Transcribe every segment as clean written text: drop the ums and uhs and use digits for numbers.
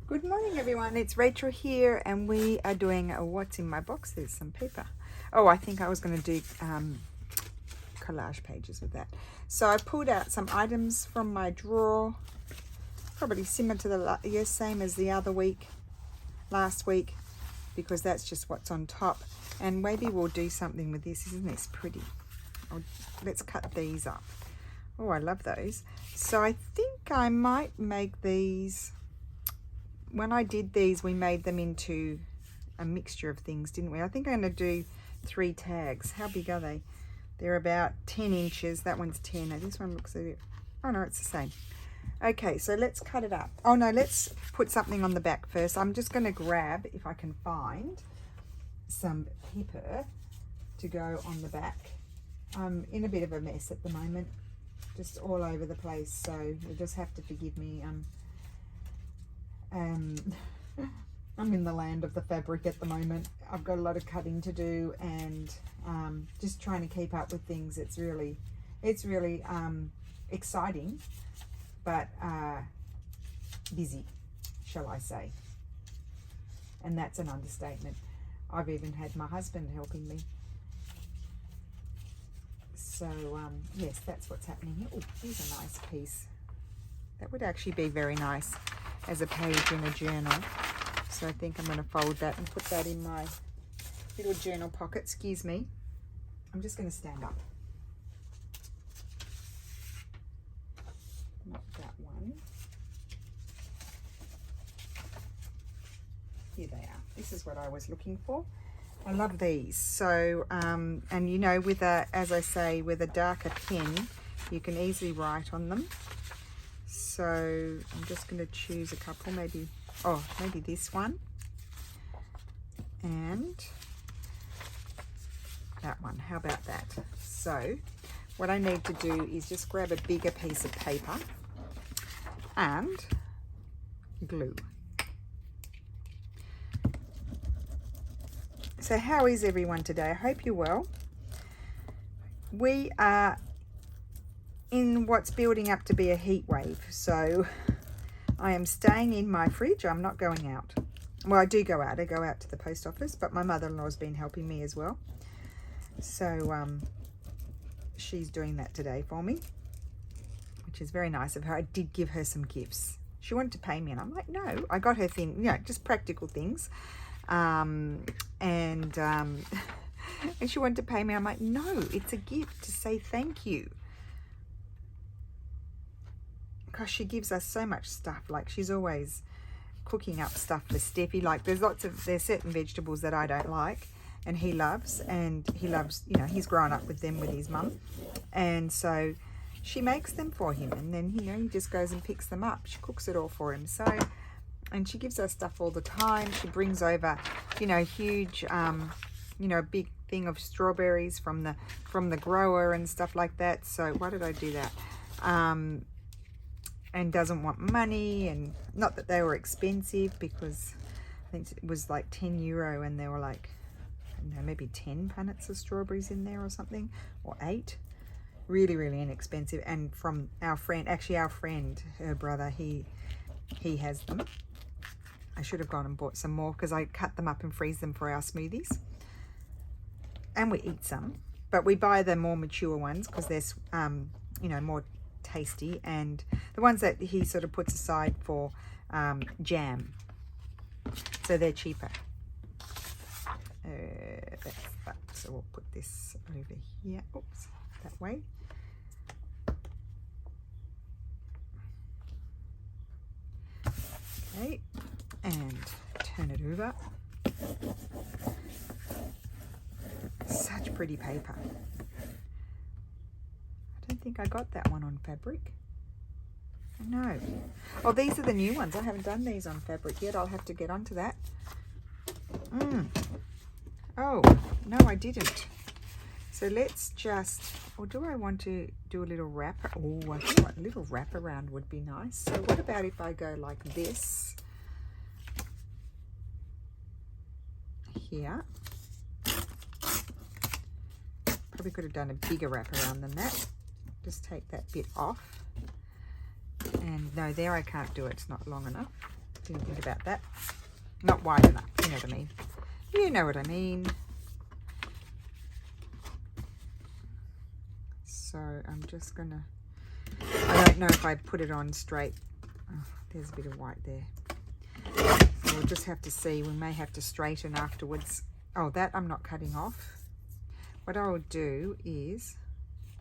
Good morning, everyone. It's Rachel here, and we are doing a what's in my box. There's some paper. Oh, I think I was going to do collage pages with that. So I pulled out some items from my drawer, probably similar to the same as the other week, last week, because that's just what's on top. And maybe we'll do something with this. Isn't this pretty? Let's cut these up. Oh, I love those. So I think I might make these. When I did these, we made them into a mixture of things, didn't we? I think I'm going to do 3 tags. How big are they? They're about 10 inches. That one's 10. Now, this one looks a bit... Oh, no, it's the same. Okay, so let's cut it up. Oh, no, let's put something on the back first. I'm just going to grab, if I can find, some paper to go on the back. I'm in a bit of a mess at the moment, just all over the place, so you'll just have to forgive me. I'm in the land of the fabric at the moment. I've got a lot of cutting to do and just trying to keep up with things. It's really exciting, but busy, shall I say. And that's an understatement. I've even had my husband helping me. So yes, that's what's happening here. Oh, here's a nice piece. That would actually be very nice as a page in a journal. So I think I'm going to fold that and put that in my little journal pocket. Excuse me. I'm just going to stand up. Not that one. Here they are. This is what I was looking for. I love these. So, and you know, with a, as I say, with a darker pen, you can easily write on them. So I'm just going to choose a couple, maybe this one and that one. How about that? So what I need to do is just grab a bigger piece of paper and glue. So how is everyone today? I hope you're well. We are in what's building up to be a heat wave, so I am staying in my fridge. I'm not going out. Well, I do go out. I go out to the post office, but my mother-in-law's been helping me as well. So she's doing that today for me, which is very nice of her. I did give her some gifts. She wanted to pay me, and I'm like, no. I got her thing, you know, just practical things. And she wanted to pay me. I'm like, no, it's a gift to say thank you. Because she gives us so much stuff. Like, she's always cooking up stuff for Steffi. Like, there's certain vegetables that I don't like and he loves, you know, he's grown up with them with his mum, and so she makes them for him, and then, you know, he just goes and picks them up. She cooks it all for him. So, and she gives us stuff all the time. She brings over, you know, huge you know, a big thing of strawberries from the grower and stuff like that. So why did I do that? And doesn't want money, and not that they were expensive, because I think it was like €10 and there were like, I don't know, maybe 10 punnets of strawberries in there or something, or 8. Really, really inexpensive. And from our friend, actually our friend, her brother, he has them. I should have gone and bought some more, because I cut them up and freeze them for our smoothies. And we eat some, but we buy the more mature ones because they're, you know, more tasty, and the ones that he sort of puts aside for jam, so they're cheaper. That's that. So we'll put this over here. Oops, that way. Okay, and turn it over. Such pretty paper. I don't think I got that one on fabric. No. Oh, these are the new ones. I haven't done these on fabric yet. I'll have to get onto that. Oh, no, I didn't. So let's just, or do I want to do a little wrap? Oh, I think a little wrap around would be nice. So what about if I go like this here? Probably could have done a bigger wrap around than that. Just take that bit off. And no, there I can't do it. It's not long enough. Didn't think about that. Not wide enough, you know what I mean. You know what I mean. So I'm just gonna, I don't know if I put it on straight. Oh, there's a bit of white there. So we'll just have to see. We may have to straighten afterwards. Oh, that I'm not cutting off. What I will do is,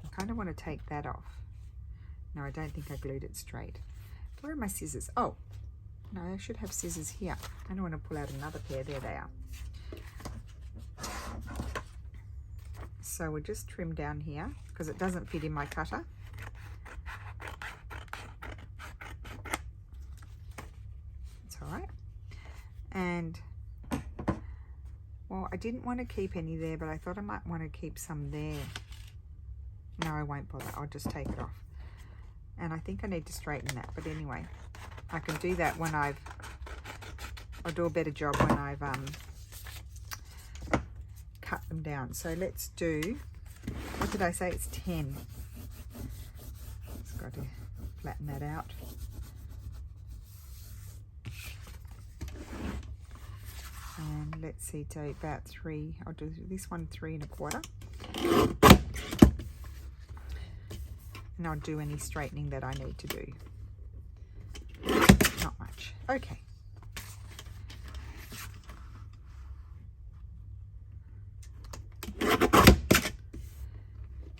I kind of want to take that off. No, I don't think I glued it straight. Where are my scissors? Oh, no, I should have scissors here. I don't want to pull out another pair. There they are. So we'll just trim down here because it doesn't fit in my cutter. It's all right. And, well, I didn't want to keep any there, but I thought I might want to keep some there. No, I won't bother. I'll just take it off. And I think I need to straighten that. But anyway, I can do that when I'll do a better job when I've cut them down. So let's do, what did I say? It's 10. Just got to flatten that out. And let's see, to about 3. I'll do this one 3 1/4. And I'll do any straightening that I need to do. Not much. Okay.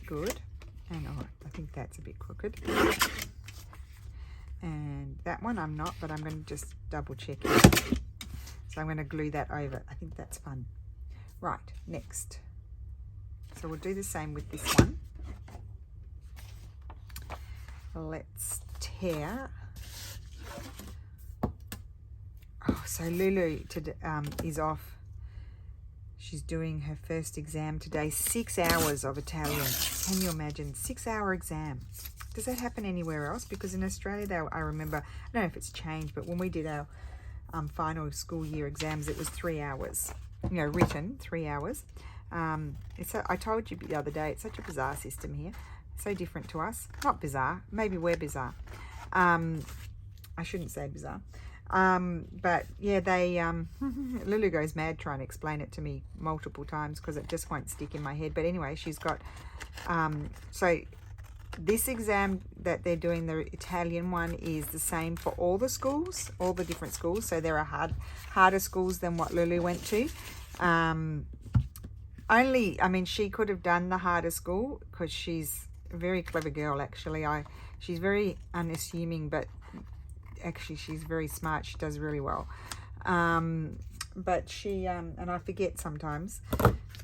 Good. And oh, I think that's a bit crooked. And that one I'm not, but I'm going to just double check it. So I'm going to glue that over. I think that's fun. Right, next. So we'll do the same with this one. Let's tear. Oh, so Lulu is off. She's doing her first exam today. 6 hours of Italian. Can you imagine? 6-hour exam. Does that happen anywhere else? Because in Australia, though, I remember, I don't know if it's changed, but when we did our final school year exams, it was 3 hours. You know, written 3 hours. I told you the other day, it's such a bizarre system here. So different to us. Not bizarre. Maybe we're bizarre. I shouldn't say bizarre. But yeah, they Lulu goes mad trying to explain it to me multiple times because it just won't stick in my head. But anyway, she's got so this exam that they're doing, the Italian one, is the same for all the schools, all the different schools. So there are harder schools than what Lulu went to. I mean, she could have done the harder school because she's a very clever girl, actually. She's very unassuming, but actually she's very smart. She does really well. But she, and I forget sometimes,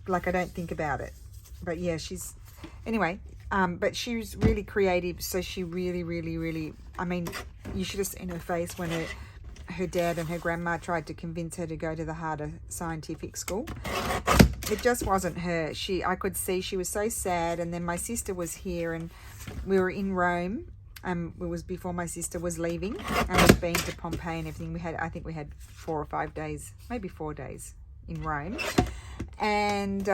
like I don't think about it. But yeah, anyway, but she's really creative. So she really, I mean, you should have seen her face when her dad and her grandma tried to convince her to go to the harder scientific school. It just wasn't her. I could see she was so sad. And then my sister was here and we were in Rome. It was before my sister was leaving, and we'd been to Pompeii and everything. I think we had 4 or 5 days, maybe 4 days in Rome. And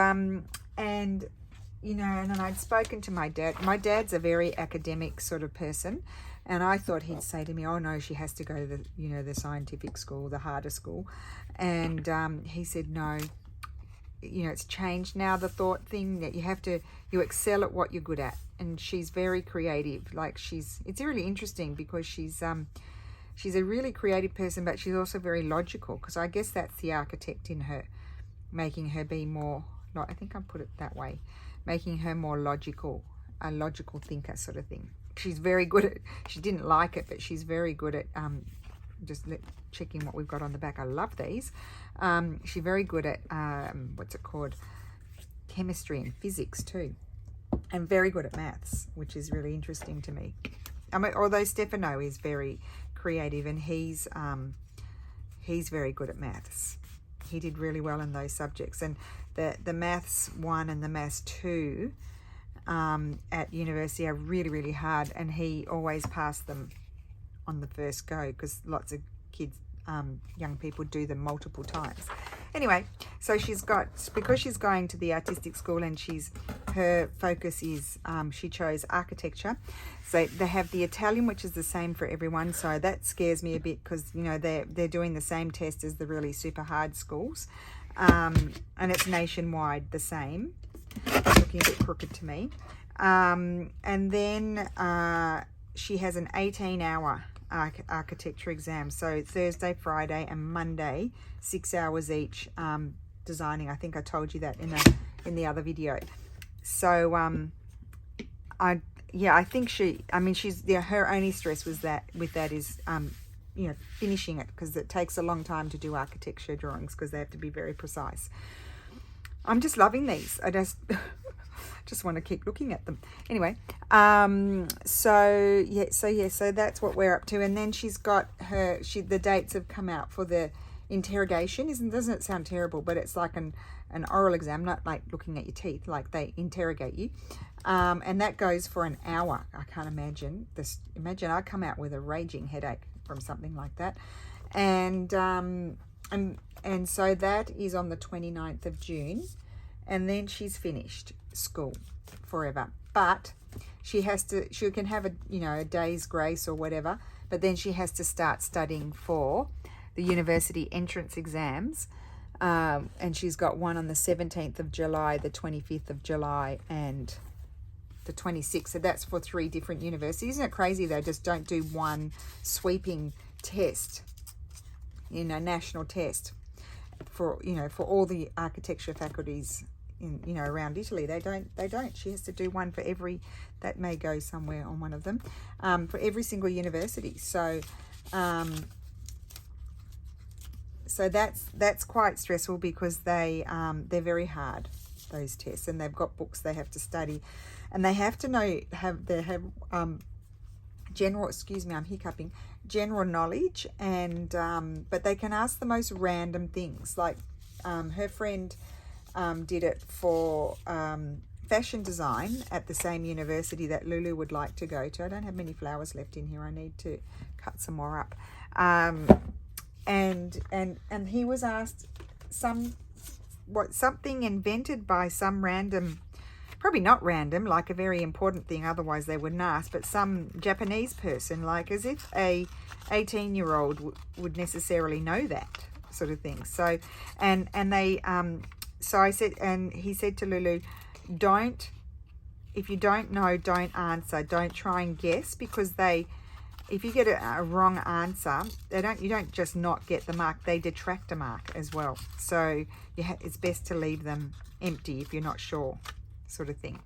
you know, and then I'd spoken to my dad. My dad's a very academic sort of person. And I thought he'd say to me, oh no, she has to go to the scientific school, the harder school. And he said, no, it's changed now, the thought thing that you excel at what you're good at. And she's very creative. Like it's really interesting because she's a really creative person, but she's also very logical, because I guess that's the architect in her, making her be more, I think I put it that way, making her more logical, a logical thinker sort of thing. She's very good at, she didn't like it, but she's very good at just checking what we've got on the back. I love these. She's very good at, what's it called? Chemistry and physics too. And very good at maths, which is really interesting to me. I mean, although Stefano is very creative and he's very good at maths. He did really well in those subjects. And the maths 1 and the maths 2 at university are really, really hard, and he always passed them on the first go, because lots of kids, young people, do them multiple times. Anyway, so because she's going to the artistic school and her focus is, she chose architecture. So they have the Italian, which is the same for everyone. So that scares me a bit because, you know, they're doing the same test as the really super hard schools. And it's nationwide the same. It's looking a bit crooked to me. And then she has an 18-hour architecture exam. So Thursday, Friday, and Monday, 6 hours each, designing. I think I told you that in the other video. So I think her only stress was that is you know, finishing it, because it takes a long time to do architecture drawings because they have to be very precise. I'm just loving these. I just want to keep looking at them. Anyway, so that's what we're up to. And then she's got the dates have come out for the interrogation. Doesn't it sound terrible? But it's like an oral exam, not like looking at your teeth, like they interrogate you. And that goes for an hour. I can't imagine this. Imagine I come out with a raging headache from something like that. And so that is on the 29th of June. And then she's finished school forever. But she can have a day's grace or whatever, but then she has to start studying for the university entrance exams. And she's got one on the 17th of July, the 25th of July, and the 26th. So that's for 3 different universities. Isn't it crazy? They just don't do one sweeping test, national test for all the architecture faculties around Italy. They don't. She has to do one for every, that may go somewhere on one of them, for every single university. So that's quite stressful because they're very hard, those tests, and they've got books they have to study, and they have to have general knowledge, and but they can ask the most random things, like her friend did it for fashion design at the same university that Lulu would like to go to. I don't have many flowers left in here. I need to cut some more up. And he was asked something invented by some random, probably not random, like a very important thing, otherwise they wouldn't ask, but some Japanese person, like as if a 18-year-old would necessarily know that sort of thing. So so I said, and he said to Lulu, if you don't know, don't answer, don't try and guess, because if you get a wrong answer, you don't just not get the mark, they detract a mark as well. So it's best to leave them empty if you're not sure, sort of thing.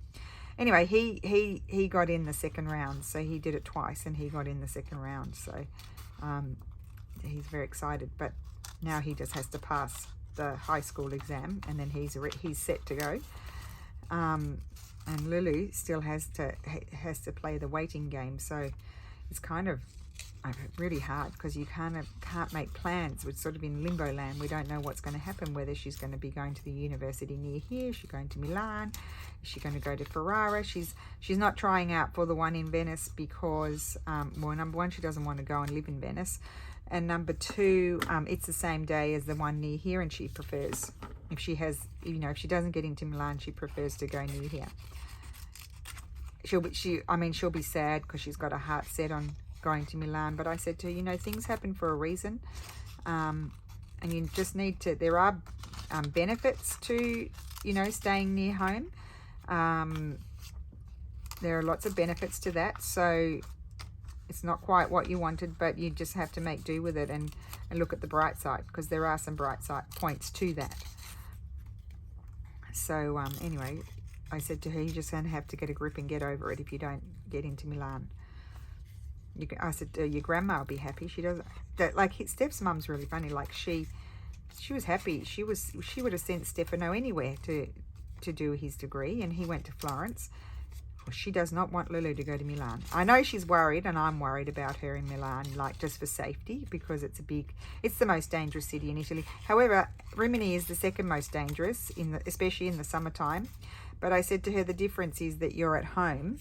Anyway, he got in the second round, so he did it twice and he got in the second round. So he's very excited, but now he just has to pass the high school exam, and then he's set to go. And Lulu still has to play the waiting game, so it's kind of really hard because you can't make plans. We're sort of in limbo land. We don't know what's going to happen, whether she's going to be going to the university near here, is she going to Milan, is she going to go to Ferrara. She's not trying out for the one in Venice because well, number one, she doesn't want to go and live in Venice, and number two, it's the same day as the one near here, and she prefers, if she doesn't get into Milan, she prefers to go near here. She'll be sad because she's got her heart set on going to Milan. But I said to her, things happen for a reason, and you just need to. There are benefits to staying near home. There are lots of benefits to that. So it's not quite what you wanted, but you just have to make do with it and look at the bright side, because there are some bright side points to that. So anyway, I said to her, you're just going to have to get a grip and get over it if you don't get into Milan. I said, your grandma will be happy. She doesn't, like, Steph's mum's really funny. Like, she was happy. She would have sent Stefano anywhere to do his degree, and he went to Florence. Well, she does not want Lulu to go to Milan. I know she's worried, and I'm worried about her in Milan, like, just for safety, because it's the most dangerous city in Italy. However, Rimini is the second most dangerous, especially in the summertime. But I said to her, the difference is that you're at home,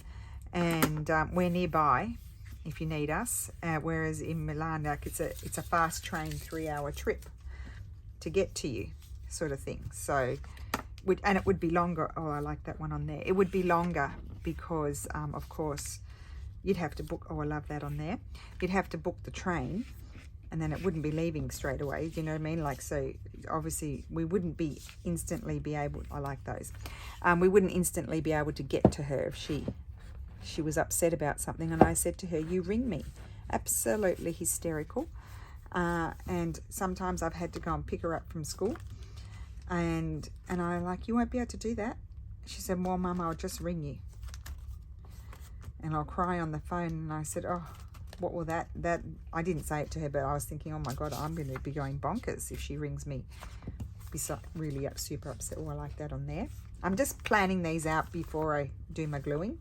and we're nearby if you need us. Whereas in Milan, like, it's a fast train 3-hour trip to get to you. sort of thing. So, and it would be longer. Oh, I like that one on there. It would be longer because, of course, you'd have to book. Oh, I love that on there. You'd have to book the train, and then it wouldn't be leaving straight away. You know what I mean? Like, so obviously we wouldn't be instantly be able. I like those. We wouldn't instantly be able to get to her if she was upset about something. And I said to her, "You ring me." Absolutely hysterical. And sometimes I've had to go and pick her up from school, and I'm like, "You won't be able to do that." She said, "Well, Mum, I'll just ring you." And I'll cry on the phone. And I said, "Oh, what will that I didn't say it to her, but I was thinking, oh my God, I'm going to be going bonkers if she rings me." Be so, really super upset. Oh, I like that on there. I'm just planning these out before I do my gluing.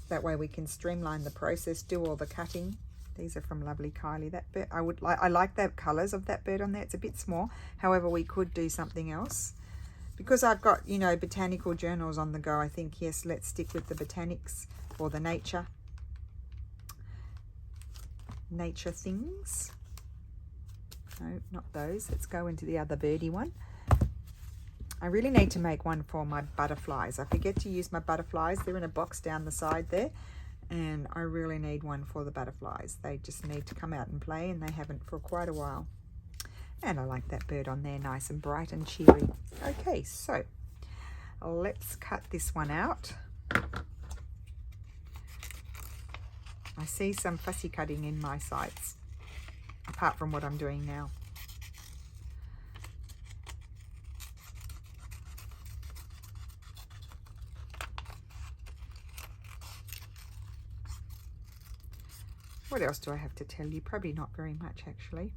That way we can streamline the process, do all the cutting. These are from Lovely Kylie. That bird, I like the colours of that bird on there. It's a bit small. However, we could do something else. Because I've got, you know, botanical journals on the go, I think, yes, let's stick with the botanics or the nature things. No, not those. Let's go into the other birdie one. I really need to make one for my butterflies. I forget to use my butterflies. They're in a box down the side there. And I really need one for the butterflies. They just need to come out and play, and they haven't for quite a while. And I like that bird on there, nice and bright and cheery. Okay, so let's cut this one out. I see some fussy cutting in my sides, apart from what I'm doing now. What else do I have to tell you? Probably not very much, actually.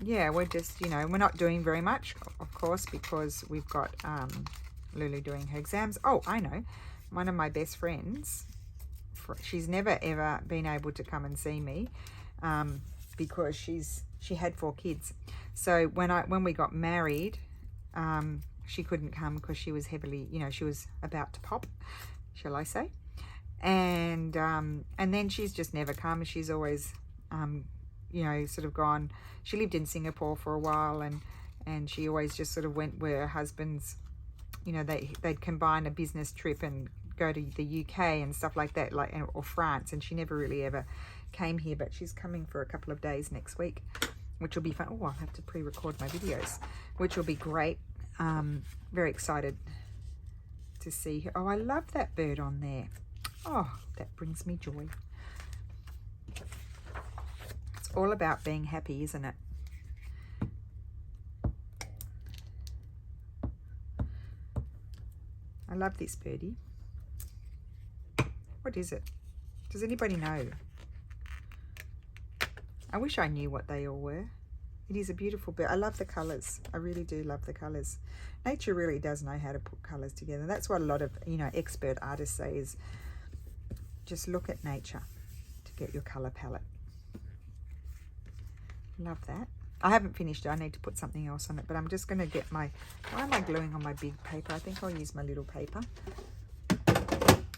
Yeah, we're just, you know, we're not doing very much, of course, because we've got Lulu doing her exams. Oh, I know. One of my best friends, she's never ever been able to come and see me because she had 4 kids. So when we got married, she couldn't come because she was heavily, you know, she was about to pop, shall I say. And then she's just never come. She's always, you know, sort of gone. She lived in Singapore for a while, and she always just sort of went where her husband's, you know, they'd combine a business trip and go to the UK and stuff like that, like, or France, and she never really ever came here. But she's coming for a couple of days next week, which will be fun. Oh, I'll have to pre-record my videos, which will be great. Very excited to see her. Oh, I love that bird on there. Oh, that brings me joy. It's all about being happy, isn't it? I love this birdie. What is it? Does anybody know? I wish I knew what they all were. It is a beautiful bird. I love the colours. I really do love the colours. Nature really does know how to put colours together. That's what a lot of, you know, expert artists say is just look at nature to get your colour palette. Love that. I haven't finished it. I need to put something else on it, but I'm just going to get my, why am I gluing on my big paper? I think I'll use my little paper.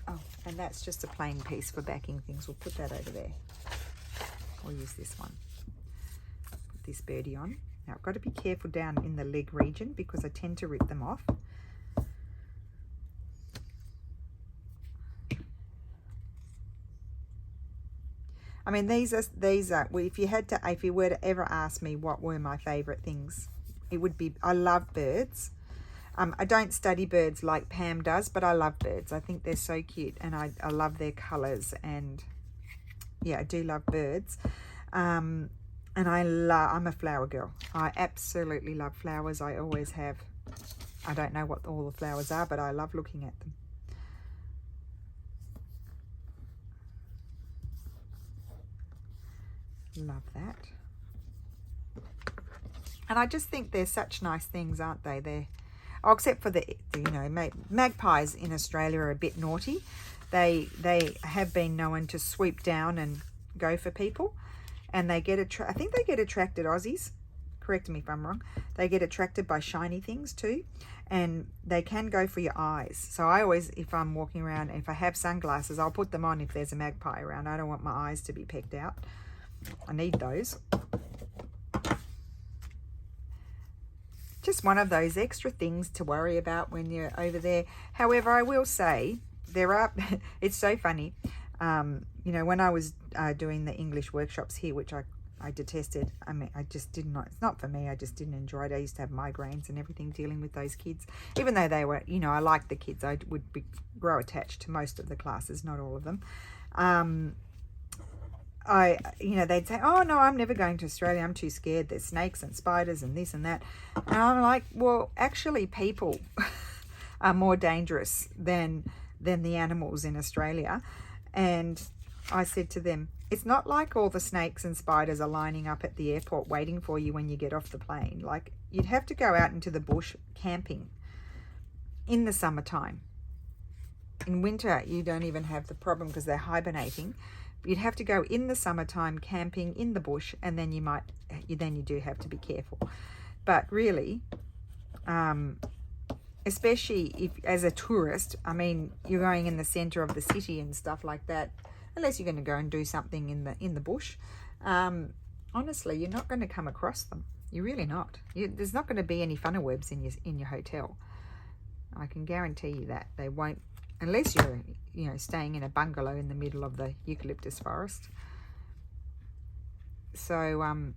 Oh, and that's just a plain piece for backing things. We'll put that over there. I'll use this one. Put this birdie on. Now I've got to be careful down in the leg region because I tend to rip them off. I mean, these are, if you were to ever ask me what were my favourite things, it would be, I love birds. I don't study birds like Pam does, but I love birds. I think they're so cute, and I love their colours, and yeah, I do love birds. And I'm a flower girl. I absolutely love flowers. I always have. I don't know what all the flowers are, but I love looking at them. Love that. And I just think they're such nice things, aren't they? They're, oh, except for the you know, magpies in Australia are a bit naughty. They have been known to swoop down and go for people, and they get I think they get attracted, Aussies, correct me if I'm wrong, they get attracted by shiny things too, and they can go for your eyes. So I always, if I'm walking around, if I have sunglasses, I'll put them on if there's a magpie around. I don't want my eyes to be pecked out. I need those. just one of those extra things to worry about when you're over there. However, I will say there are, it's so funny, you know, when I was doing the English workshops here, which I detested. I mean, I just did not, it's not for me. I just didn't enjoy it. I used to have migraines and everything dealing with those kids, even though they were, you know, I liked the kids. I would grow attached to most of the classes, not all of them. You know, they'd say, oh no, I'm never going to Australia. I'm too scared. There's snakes and spiders and this and that. And I'm like, well, actually people are more dangerous than the animals in Australia. And I said to them, it's not like all the snakes and spiders are lining up at the airport waiting for you when you get off the plane. Like, you'd have to go out into the bush camping in the summertime. In winter, you don't even have the problem because they're hibernating. You'd have to go in the summertime camping in the bush, and then you do have to be careful. But really, especially if as a tourist, I mean, you're going in the center of the city and stuff like that, unless you're going to go and do something in the bush, honestly, you're not going to come across them. You're really not. There's not going to be any funnel webs in your hotel. I can guarantee you that. They won't, unless you're, you know, staying in a bungalow in the middle of the eucalyptus forest. So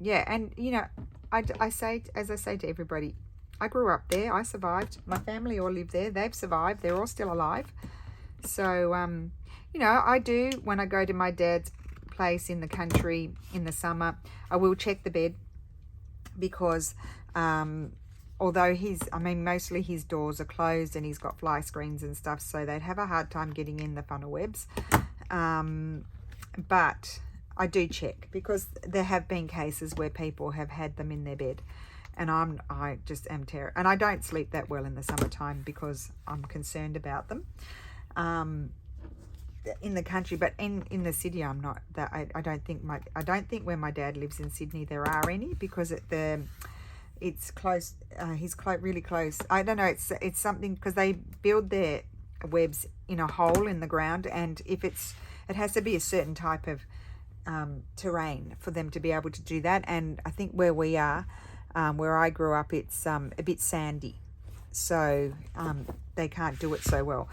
yeah, and you know, I say, as I say to everybody, I grew up there. I survived. My family all live there. They've survived. They're all still alive. So you know, I do, when I go to my dad's place in the country in the summer, I will check the bed, because although mostly his doors are closed and he's got fly screens and stuff, so they'd have a hard time getting in the funnel webs. But I do check, because there have been cases where people have had them in their bed, and I just am terrified. And I don't sleep that well in the summertime because I'm concerned about them. In the country, but in the city, I'm not. That I don't think where my dad lives in Sydney there are any, because it's close. He's really close. I don't know. It's something, because they build their webs in a hole in the ground, and if it has to be a certain type of terrain for them to be able to do that. And I think where we are, where I grew up, it's a bit sandy, so they can't do it so well.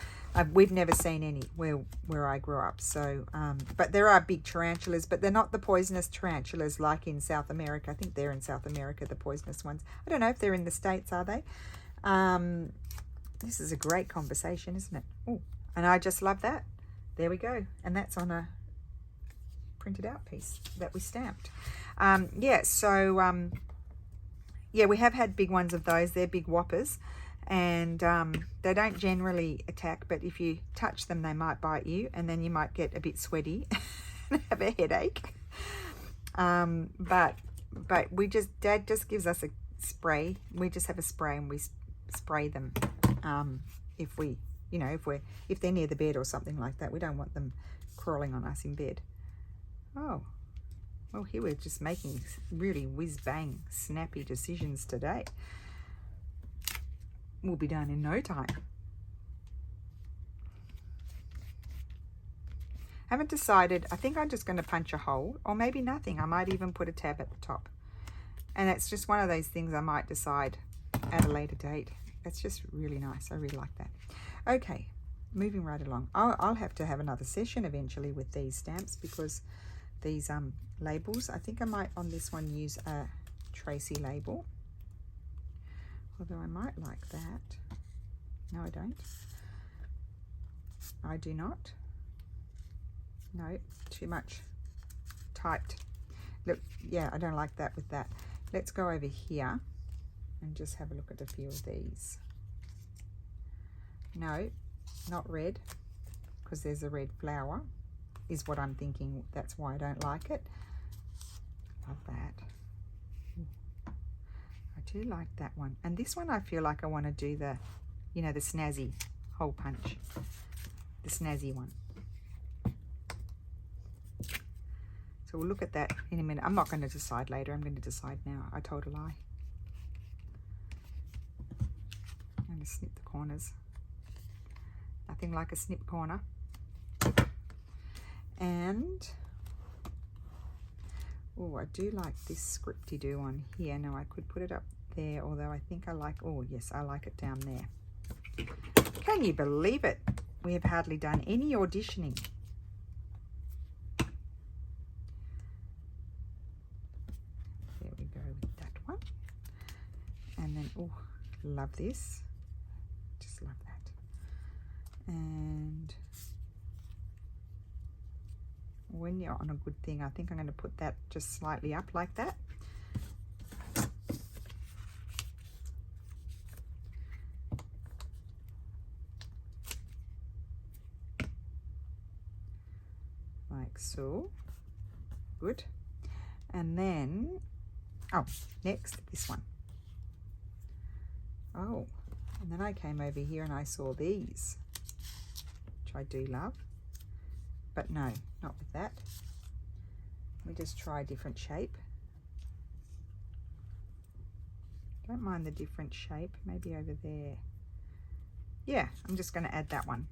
We've never seen any where I grew up. So, but there are big tarantulas, but they're not the poisonous tarantulas like in South America. I think they're in South America, the poisonous ones. I don't know if they're in the States, are they? This is a great conversation, isn't it? Oh, and I just love that. There we go. And that's on a printed out piece that we stamped. Yeah, so, yeah, we have had big ones of those. They're big whoppers. And they don't generally attack, but if you touch them, they might bite you, and then you might get a bit sweaty and have a headache. But Dad just gives us a spray. We just have a spray, and we spray them if we, you know, if they're near the bed or something like that. We don't want them crawling on us in bed. Oh, well, here we're just making really whiz-bang, snappy decisions today. Will be done in no time. Haven't decided. I think I'm just going to punch a hole, or maybe nothing. I might even put a tab at the top. And it's just one of those things I might decide at a later date. It's just really nice. I really like that. Okay, moving right along. I'll have to have another session eventually with these stamps, because these labels, I think I might on this one use a tracie label. Although I might like that. No, I don't. I do not. No, too much typed. Look, yeah, I don't like that with that. Let's go over here and just have a look at a few of these. No, not red, because there's a red flower, is what I'm thinking. That's why I don't like it. Love that. I do like that one. And this one, I feel like I want to do the, you know, the snazzy hole punch. The snazzy one. So we'll look at that in a minute. I'm not going to decide later. I'm going to decide now. I told a lie. I'm going to snip the corners. Nothing like a snip corner. And, oh, I do like this scripty-doo on here. Now I could put it up there, although I think I like, oh yes, I like it down there. Can you believe it? We have hardly done any auditioning. There we go with that one. And then, oh, love this. Just love that. And when you're on a good thing, I think I'm going to put that just slightly up like that. Like so. Good. And then, oh, next, this one. Oh, and then I came over here and I saw these, which I do love. But no, not with that. Let me just try a different shape. Don't mind the different shape, maybe over there. Yeah, I'm just going to add that one.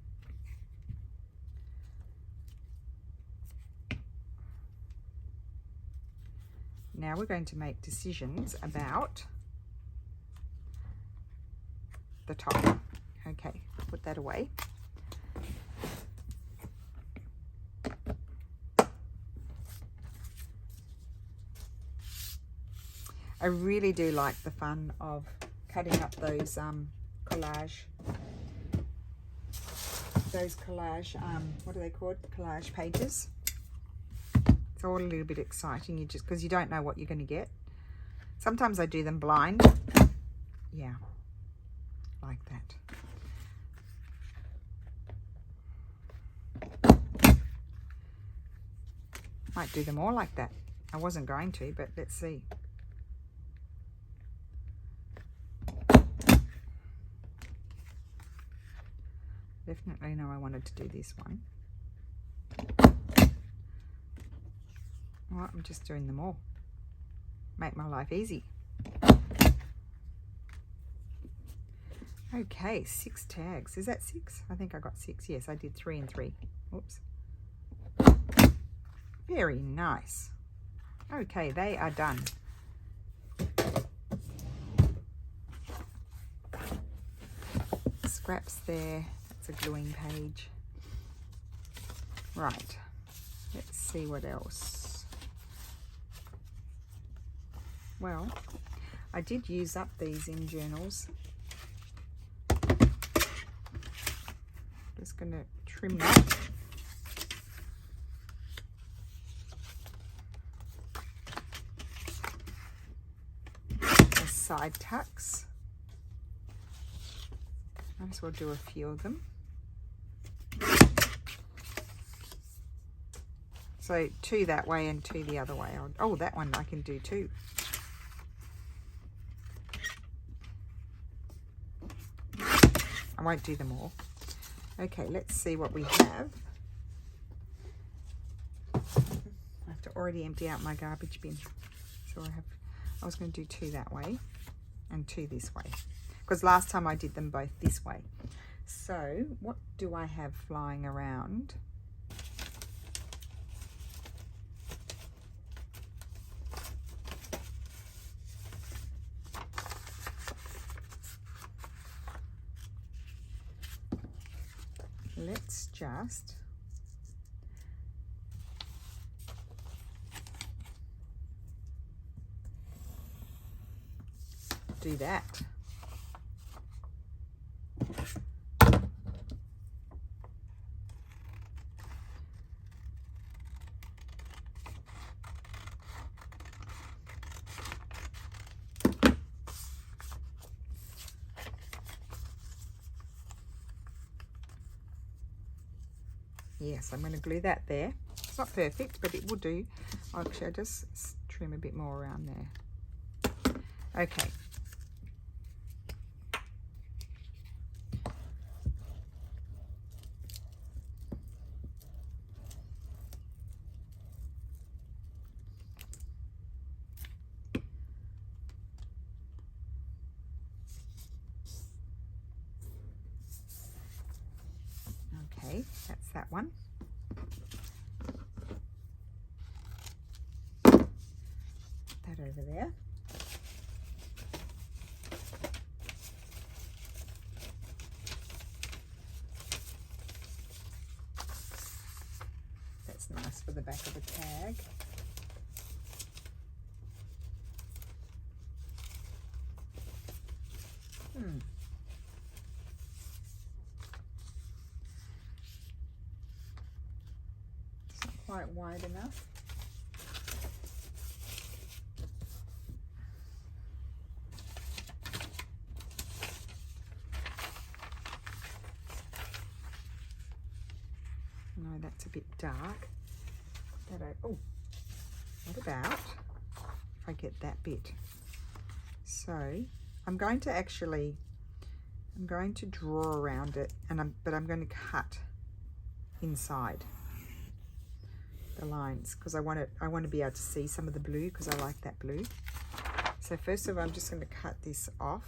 Now we're going to make decisions about the top. Okay, put that away. I really do like the fun of cutting up those collage, what are they called? Collage pages. It's all a little bit exciting, you just because you don't know what you're going to get. Sometimes I do them blind. Yeah, like that. Might do them all like that. I wasn't going to, but let's see. Definitely know I wanted to do this one. Well, I'm just doing them all. Make my life easy. Okay, 6 tags. Is that 6? I think I got 6. Yes, I did 3 and 3. Oops. Very nice. Okay, they are done. Scraps there. That's a gluing page. Right. Let's see what else. Well, I did use up these in journals. Just going to trim that. The side tucks. Might as well do a few of them. So 2 that way and 2 the other way. Oh, that one I can do too. I won't do them all. Okay, let's see what we have. I have to already empty out my garbage bin. So I was going to do 2 that way and 2 this way. Because last time I did them both this way. So what do I have flying around? Let's just do that. Yes, I'm going to glue that there. It's not perfect, but it will do. Actually, I'll just trim a bit more around there. Okay. Okay, that's that one. Put that over there. nice for the back of the tag. It's not quite wide enough. No, that's a bit dark. Oh, what about if I get that bit? So I'm going to draw around it, but I'm going to cut inside the lines because I want to be able to see some of the blue because I like that blue. So first of all, I'm just going to cut this off.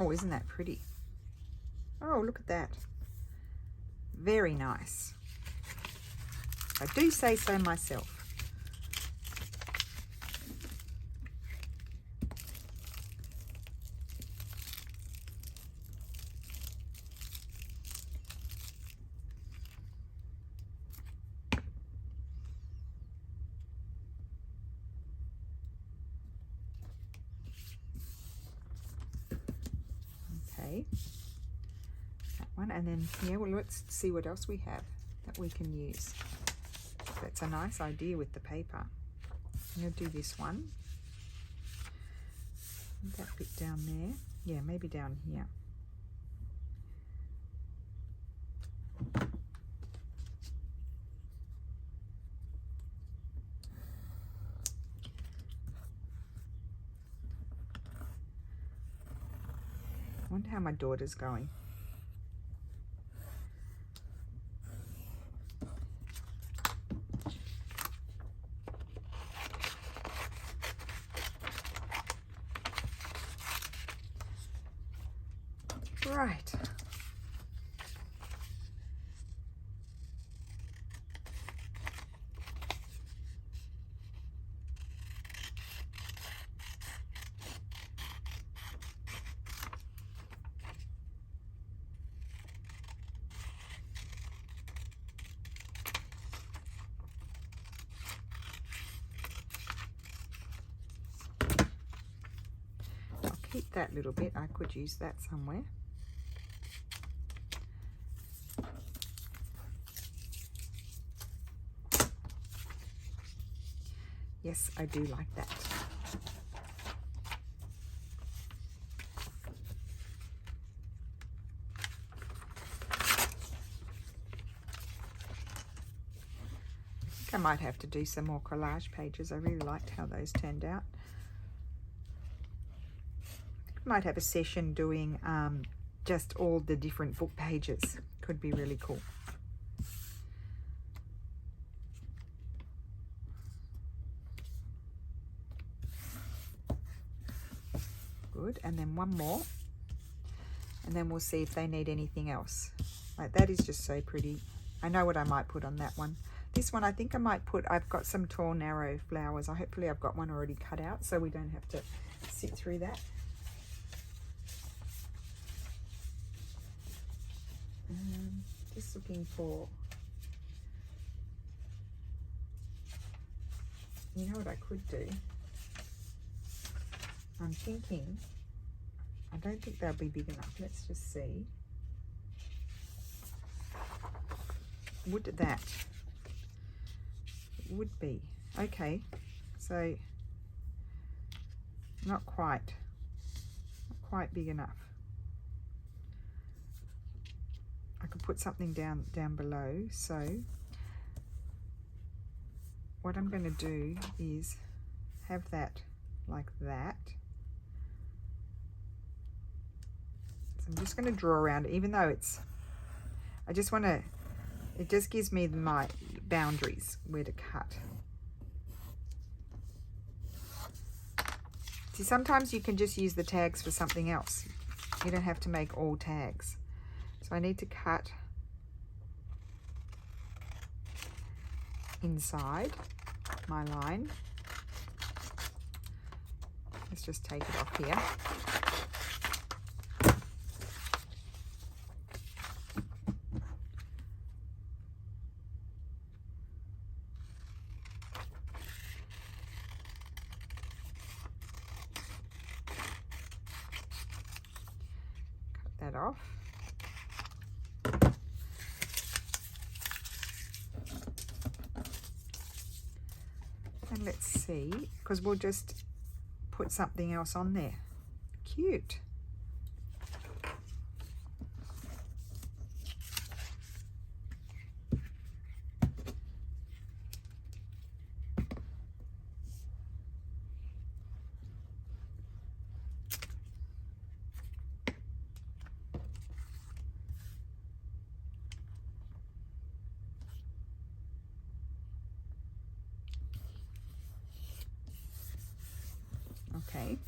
Oh, isn't that pretty? Oh, look at that. Very nice. I do say so myself. That one, and then yeah, well, let's see what else we have that we can use. That's a nice idea with the paper. I'm going to do this one. That bit down there. Yeah, maybe down here. I wonder how my daughter's going. Right. I'll keep that little bit. I could use that somewhere. Yes, I do like that. I might have to do some more collage pages. I really liked how those turned out. I might have a session doing just all the different book pages. Could be really cool. Good, and then one more, and then we'll see if they need anything else. Like, that is just so pretty. I know what I might put on that one. This one I think I might put, I've got some tall narrow flowers. Hopefully I've got one already cut out so we don't have to sit through that. Just looking for, you know what I could do? I'm thinking, I don't think they'll be big enough. Let's just see. Would that? It would be. Okay, so not quite big enough. I could put something down below. So what I'm going to do is have that like that. I'm just going to draw around, even though it's, I just want to, It just gives me my boundaries where to cut. See, sometimes you can just use the tags for something else. You don't have to make all tags. So I need to cut inside my line. Let's just take it off here. Cut that off. And let's see, because we'll just put something else on there. Cute. Okay.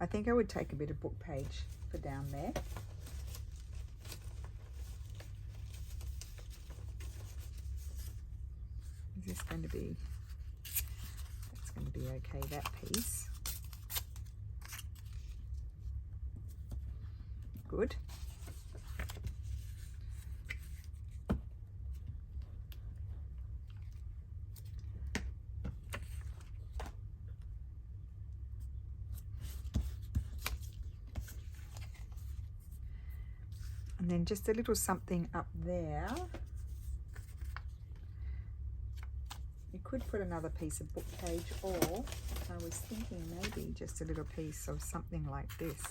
I think I would take a bit of book page for down there. Is this going to be, that's going to be okay, that piece. Good. And then just a little something up there. You could put another piece of book page, or I was thinking maybe just a little piece of something like this.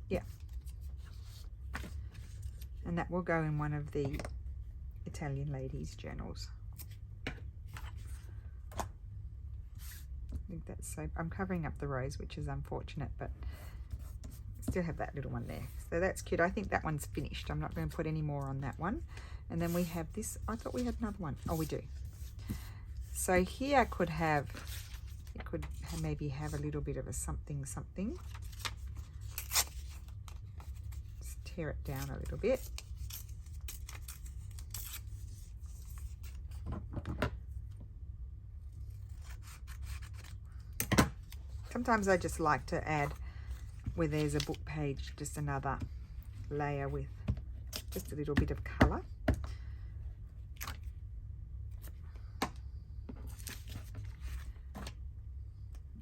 Yeah. And that will go in one of the Italian ladies' journals. I think that's so, I'm covering up the rose, which is unfortunate, but still have that little one there. So that's cute. I think that one's finished. I'm not going to put any more on that one. And then we have this. I thought we had another one. Oh, we do. So here I could have, it could maybe have a little bit of a something. Just tear it down a little bit. Sometimes I just like to add, where there's a book page, just another layer with just a little bit of colour.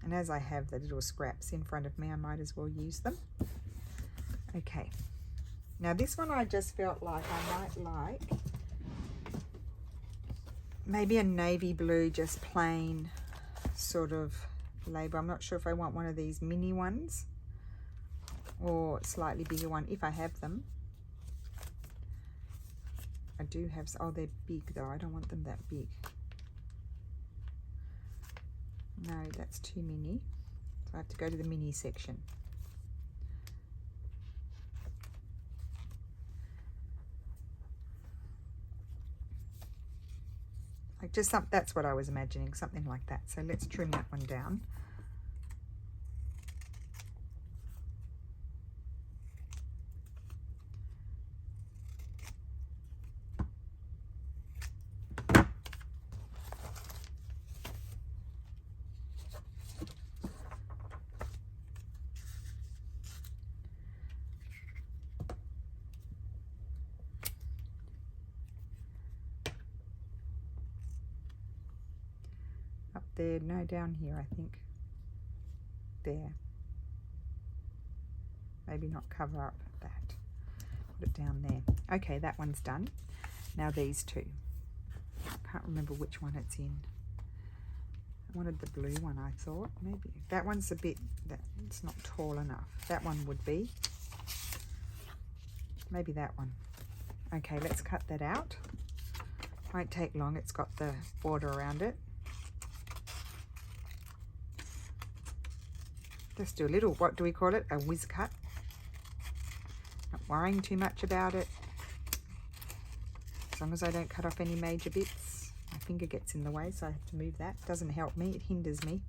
And as I have the little scraps in front of me, I might as well use them. Okay. Now this one I just felt like I might like maybe a navy blue, just plain sort of label. I'm not sure if I want one of these mini ones or slightly bigger one, if I have them. I do have, oh, they're big though. I don't want them that big. No, that's too mini. So I have to go to the mini section. Like just some, that's what I was imagining, something like that. So let's trim that one down. There, no, down here, I think. There. Maybe not cover up that. Put it down there. Okay, that one's done. Now these two. I can't remember which one it's in. I wanted the blue one, I thought. Maybe. That one's a bit, it's not tall enough. That one would be. Maybe that one. Okay, let's cut that out. Won't take long. It's got the border around it. Just do a little, what do we call it? A whiz cut. Not worrying too much about it. As long as I don't cut off any major bits. My finger gets in the way, so I have to move that. Doesn't help me, it hinders me.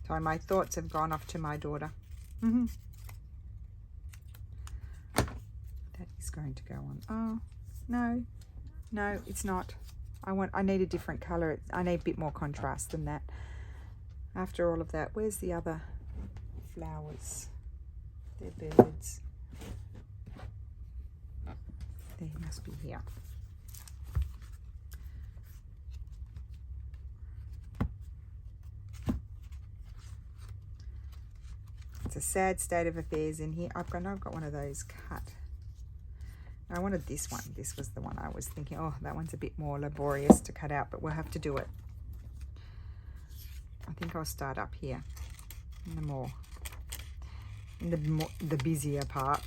So my thoughts have gone off to my daughter. That is going to go on. Oh, no, it's not. I need a different color. I need a bit more contrast than that. After all of that, where's the other flowers? They're birds. They must be here. It's a sad state of affairs in here. I've got one of those cut. I wanted this one. This was the one I was thinking, oh, that one's a bit more laborious to cut out, but we'll have to do it. I think I'll start up here in the busier part.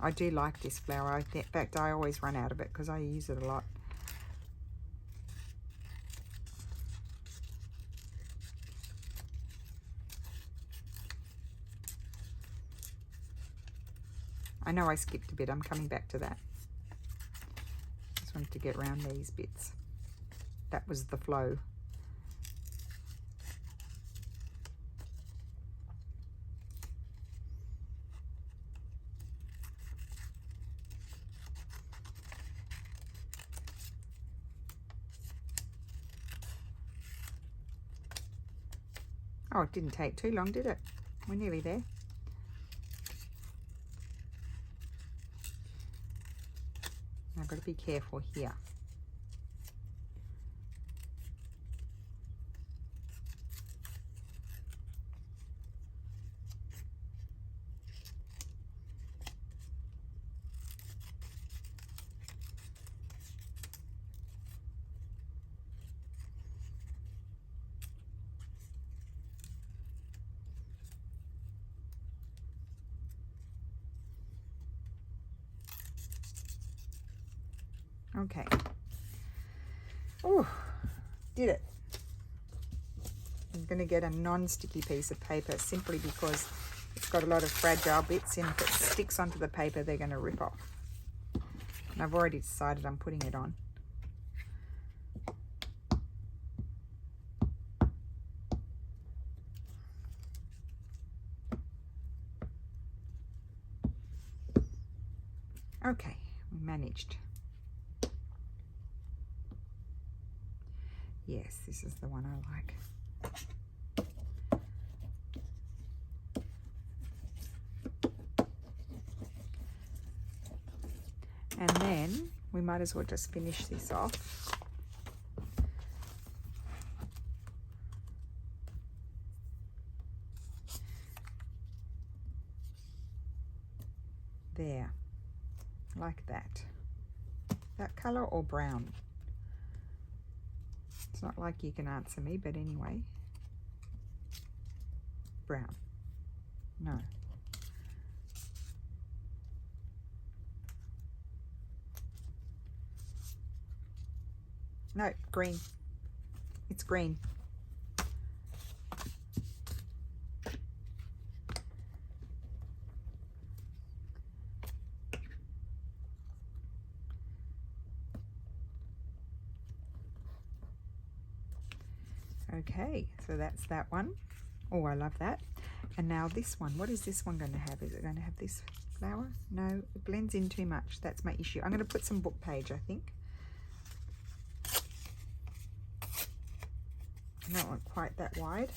I do like this flower. In fact, I always run out of it because I use it a lot. I know I skipped a bit. I'm coming back to that. Just wanted to get around these bits. That was the flow. Oh, it didn't take too long, did it? We're nearly there. I've got to be careful here. Okay. Oh, did it. I'm going to get a non-sticky piece of paper simply because it's got a lot of fragile bits and if it sticks onto the paper, they're going to rip off. And I've already decided I'm putting it on. Okay, we managed. Yes, this is the one I like. And then we might as well just finish this off. There, like that. That color or brown? It's not like you can answer me, but anyway. Brown. No. No, green. It's green. Okay, so that's that one. Oh, I love that. And now this one. What is this one going to have? Is it going to have this flower? No, it blends in too much. That's my issue. I'm going to put some book page, I think. I don't want quite that wide.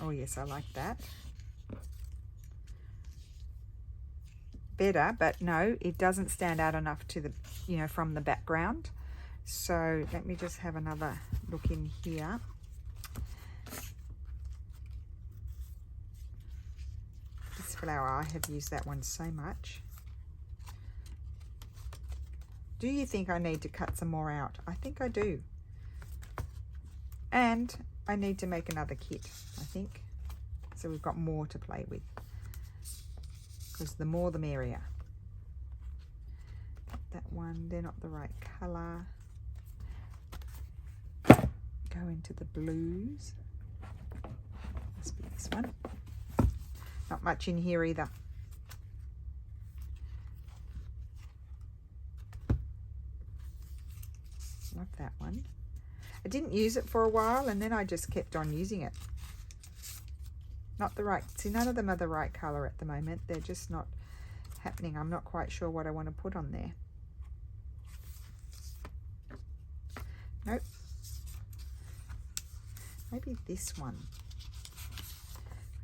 Oh yes, I like that. Better, but no, it doesn't stand out enough to the, you know, from the background. So let me just have another look in here. This flower, I have used that one so much. Do you think I need to cut some more out? I think I do. And I need to make another kit, I think. So we've got more to play with. Because the more the merrier. That one, they're not the right colour. Go into the blues. Must be this one. Not much in here either. Love that one. I didn't use it for a while and then I just kept on using it. Not the right, see, none of them are the right colour at the moment. They're just not happening. I'm not quite sure what I want to put on there. Nope. Maybe this one.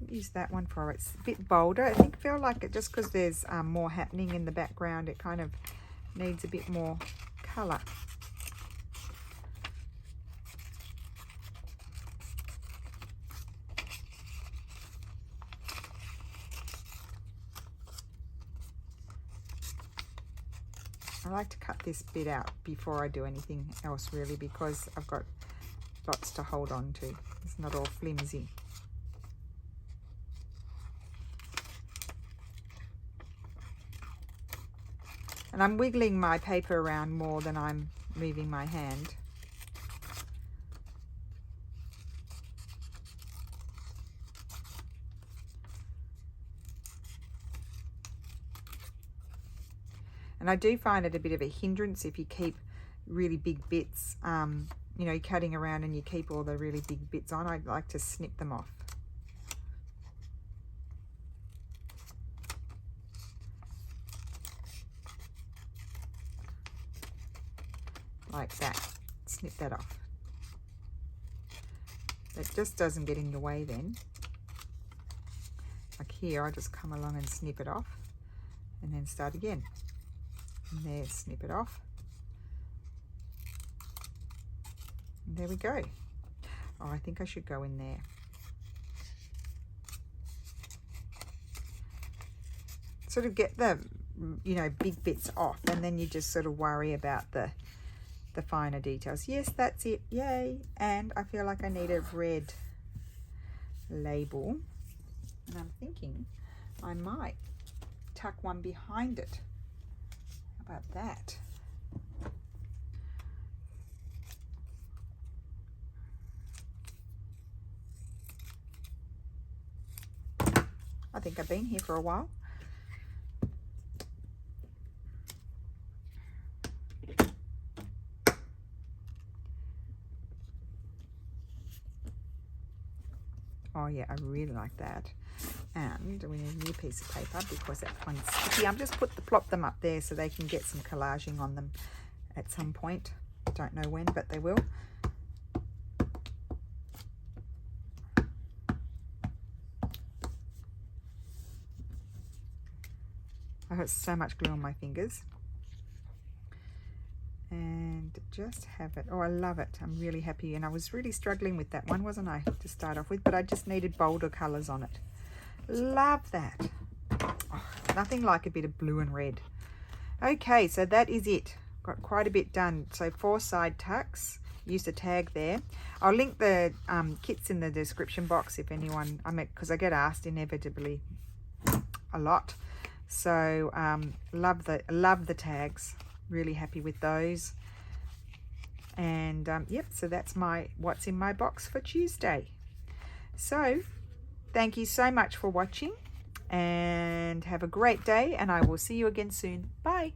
Use that one for it. It's a bit bolder. I think feel like it just because there's more happening in the background. It kind of needs a bit more colour. I like to cut this bit out before I do anything else really, because I've got lots to hold on to. It's not all flimsy. And I'm wiggling my paper around more than I'm moving my hand. And I do find it a bit of a hindrance if you keep really big bits, you know, cutting around and you keep all the really big bits on. I like to snip them off. Like that. Snip that off. It just doesn't get in the way then. Like here, I just come along and snip it off and then start again. And there, snip it off. And there we go. Oh, I think I should go in there. Sort of get the, you know, big bits off, and then you just sort of worry about the finer details. Yes, that's it. Yay. And I feel like I need a red label. And I'm thinking I might tuck one behind it. How about that? I think I've been here for a while. Oh yeah, I really like that. And we need a new piece of paper because that one's sticky. I'm just plop them up there so they can get some collaging on them at some point. Don't know when, but they will. I got so much glue on my fingers. And just have it. Oh, I love it. I'm really happy. And I was really struggling with that one, wasn't I, to start off with, but I just needed bolder colours on it. Love that. Oh, nothing like a bit of blue and red. Okay, so that is it. Got quite a bit done. So 4 side tucks. Used a tag there. I'll link the kits in the description box if anyone, because I get asked inevitably a lot. So love the tags. Really happy with those. And yep, so that's what's in my box for Tuesday. So thank you so much for watching and have a great day, and I will see you again soon. Bye.